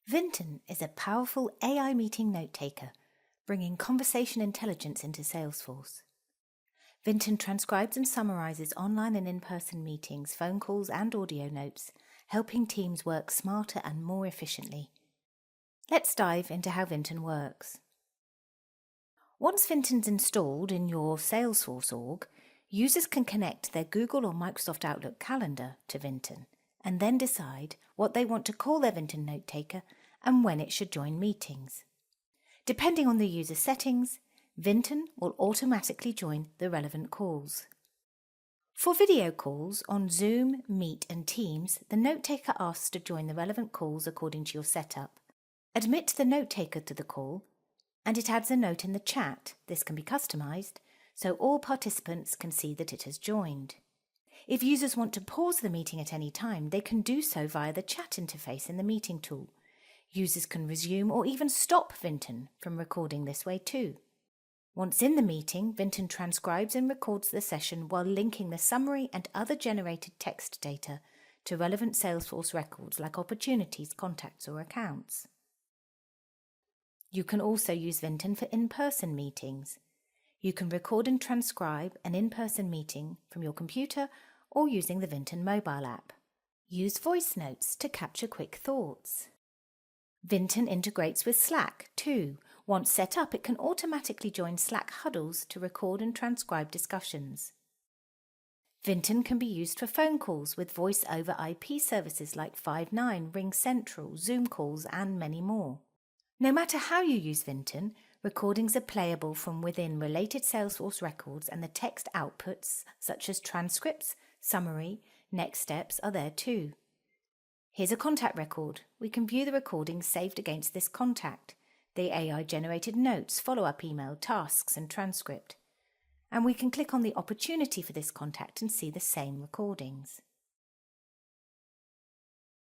Vinton is a powerful AI meeting note-taker, bringing conversation intelligence into Salesforce. Vinton transcribes and summarises online and in-person meetings, phone calls and audio notes, helping teams work smarter and more efficiently. Let's dive into how Vinton works. Once Vinton's installed in your Salesforce org, users can connect their Google or Microsoft Outlook calendar to Vinton and then decide what they want to call their Vinton note-taker and when it should join meetings. Depending on the user settings, Vinton will automatically join the relevant calls. For video calls on Zoom, Meet and Teams, the note-taker asks to join the relevant calls according to your setup. Admit the note-taker to the call, and it adds a note in the chat. This can be customised, so all participants can see that it has joined. If users want to pause the meeting at any time, they can do so via the chat interface in the meeting tool. Users can resume or even stop Vinton from recording this way too. Once in the meeting, Vinton transcribes and records the session while linking the summary and other generated text data to relevant Salesforce records like opportunities, contacts or accounts. You can also use Vinton for in-person meetings. You can record and transcribe an in-person meeting from your computer or using the Vinton mobile app. Use voice notes to capture quick thoughts. Vinton integrates with Slack too. Once set up, it can automatically join Slack huddles to record and transcribe discussions. Vinton can be used for phone calls with voice over IP services like Five9, RingCentral, Zoom calls and many more. No matter how you use Vinton, recordings are playable from within related Salesforce records and the text outputs such as transcripts, summary, next steps are there too. Here's a contact record. We can view the recordings saved against this contact, the AI-generated notes, follow-up email, tasks and transcript. And we can click on the opportunity for this contact and see the same recordings.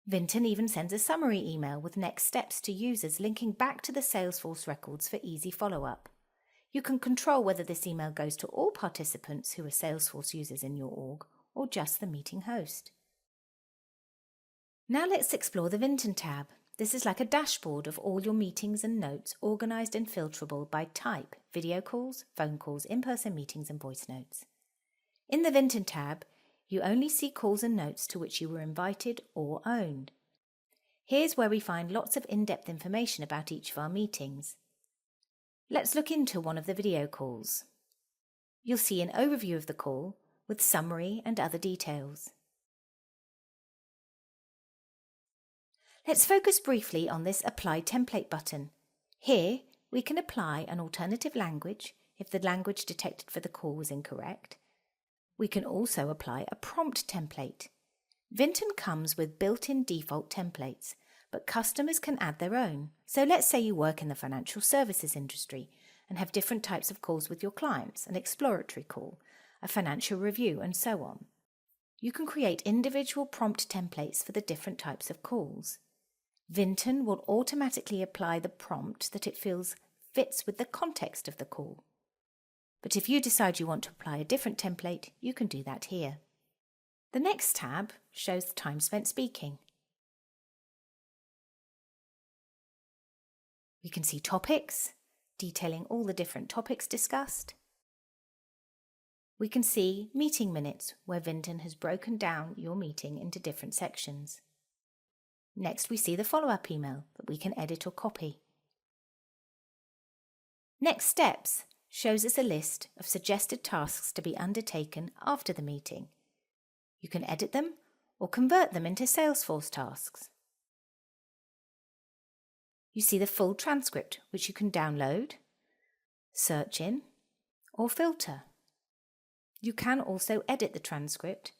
Vinton even sends a summary email with next steps to users linking back to the Salesforce records for easy follow-up. You can control whether this email goes to all participants who are Salesforce users in your org or just the meeting host. Now let's explore the Vinton tab. This is like a dashboard of all your meetings and notes organised and filterable by type: video calls, phone calls, in-person meetings and voice notes. In the Vinton tab, you only see calls and notes to which you were invited or owned. Here's where we find lots of in-depth information about each of our meetings. Let's look into one of the video calls. You'll see an overview of the call with summary and other details. Let's focus briefly on this Apply Template button. Here, we can apply an alternative language if the language detected for the call was incorrect. We can also apply a prompt template. Vinton comes with built-in default templates, but customers can add their own. So let's say you work in the financial services industry and have different types of calls with your clients, an exploratory call, a financial review, and so on. You can create individual prompt templates for the different types of calls. Vinton will automatically apply the prompt that it feels fits with the context of the call. But if you decide you want to apply a different template, you can do that here. The next tab shows the time spent speaking. We can see topics, detailing all the different topics discussed. We can see meeting minutes, where Vinton has broken down your meeting into different sections. Next, we see the follow-up email that we can edit or copy. Next steps shows us a list of suggested tasks to be undertaken after the meeting. You can edit them or convert them into Salesforce tasks. You see the full transcript, which you can download, search in, or filter. You can also edit the transcript,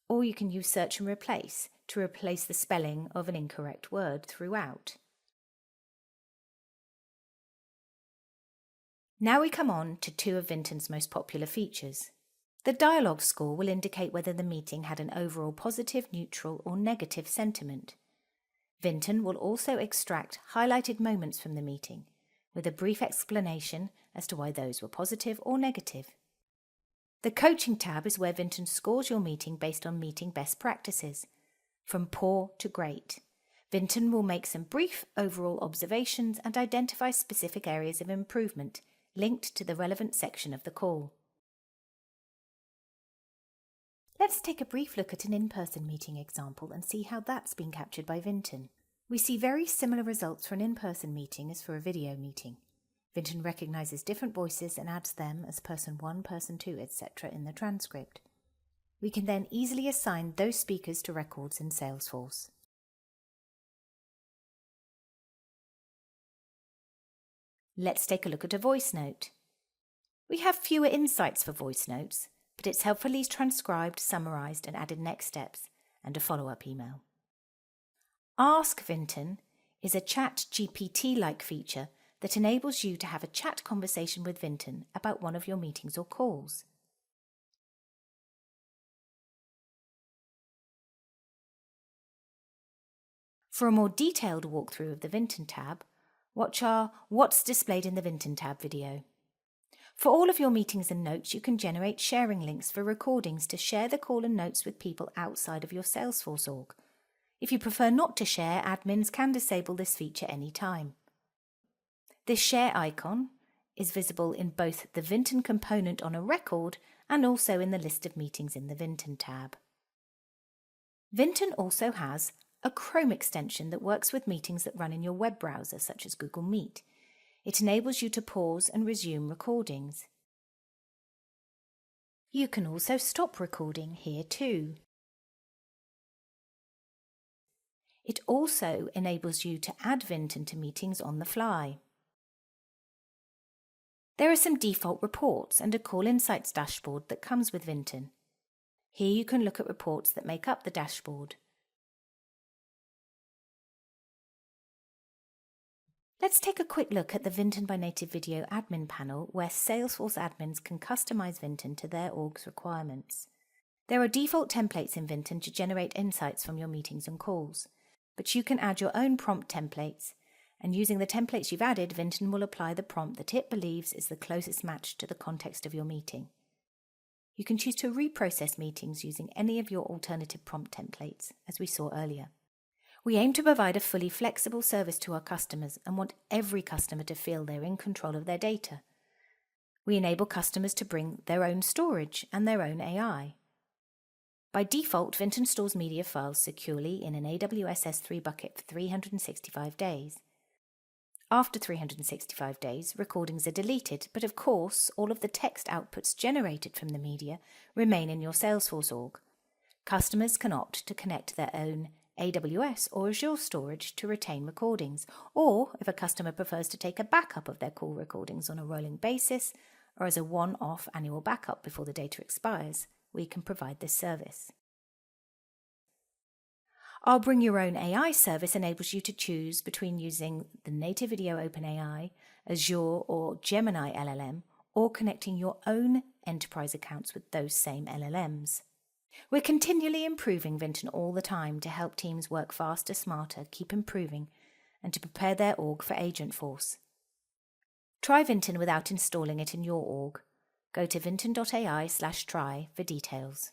or you can use search and replace to replace the spelling of an incorrect word throughout. Now we come on to two of Vinton's most popular features. The dialogue score will indicate whether the meeting had an overall positive, neutral or negative sentiment. Vinton will also extract highlighted moments from the meeting with a brief explanation as to why those were positive or negative. The coaching tab is where Vinton scores your meeting based on meeting best practices, from poor to great. Vinton will make some brief overall observations and identify specific areas of improvement linked to the relevant section of the call. Let's take a brief look at an in-person meeting example and see how that's been captured by Vinton. We see very similar results for an in-person meeting as for a video meeting. Vinton recognises different voices and adds them as person 1, person 2, etc. in the transcript. We can then easily assign those speakers to records in Salesforce. Let's take a look at a voice note. We have fewer insights for voice notes, but it's helpfully transcribed, summarised and added next steps and a follow-up email. Ask Vinton is a chat GPT-like feature that enables you to have a chat conversation with Vinton about one of your meetings or calls. For a more detailed walkthrough of the Vinton tab, watch our What's Displayed in the Vinton tab video. For all of your meetings and notes, you can generate sharing links for recordings to share the call and notes with people outside of your Salesforce org. If you prefer not to share, admins can disable this feature anytime. This share icon is visible in both the Vinton component on a record and also in the list of meetings in the Vinton tab. Vinton also has a Chrome extension that works with meetings that run in your web browser, such as Google Meet. It enables you to pause and resume recordings. You can also stop recording here too. It also enables you to add Vinton to meetings on the fly. There are some default reports and a Call Insights dashboard that comes with Vinton. Here you can look at reports that make up the dashboard. Let's take a quick look at the Vinton by Native Video admin panel, where Salesforce admins can customize Vinton to their org's requirements. There are default templates in Vinton to generate insights from your meetings and calls, but you can add your own prompt templates, and using the templates you've added, Vinton will apply the prompt that it believes is the closest match to the context of your meeting. You can choose to reprocess meetings using any of your alternative prompt templates, as we saw earlier. We aim to provide a fully flexible service to our customers and want every customer to feel they're in control of their data. We enable customers to bring their own storage and their own AI. By default, Vinton stores media files securely in an AWS S3 bucket for 365 days. After 365 days, recordings are deleted, but of course, all of the text outputs generated from the media remain in your Salesforce org. Customers can opt to connect their own AWS or Azure storage to retain recordings, or if a customer prefers to take a backup of their call recordings on a rolling basis or as a one-off annual backup before the data expires, we can provide this service. Our Bring Your Own AI service enables you to choose between using the native video OpenAI, Azure or Gemini LLM, or connecting your own enterprise accounts with those same LLMs. We're continually improving Vinton all the time to help teams work faster, smarter, keep improving, and to prepare their org for Agentforce. Try Vinton without installing it in your org. Go to vinton.ai/try for details.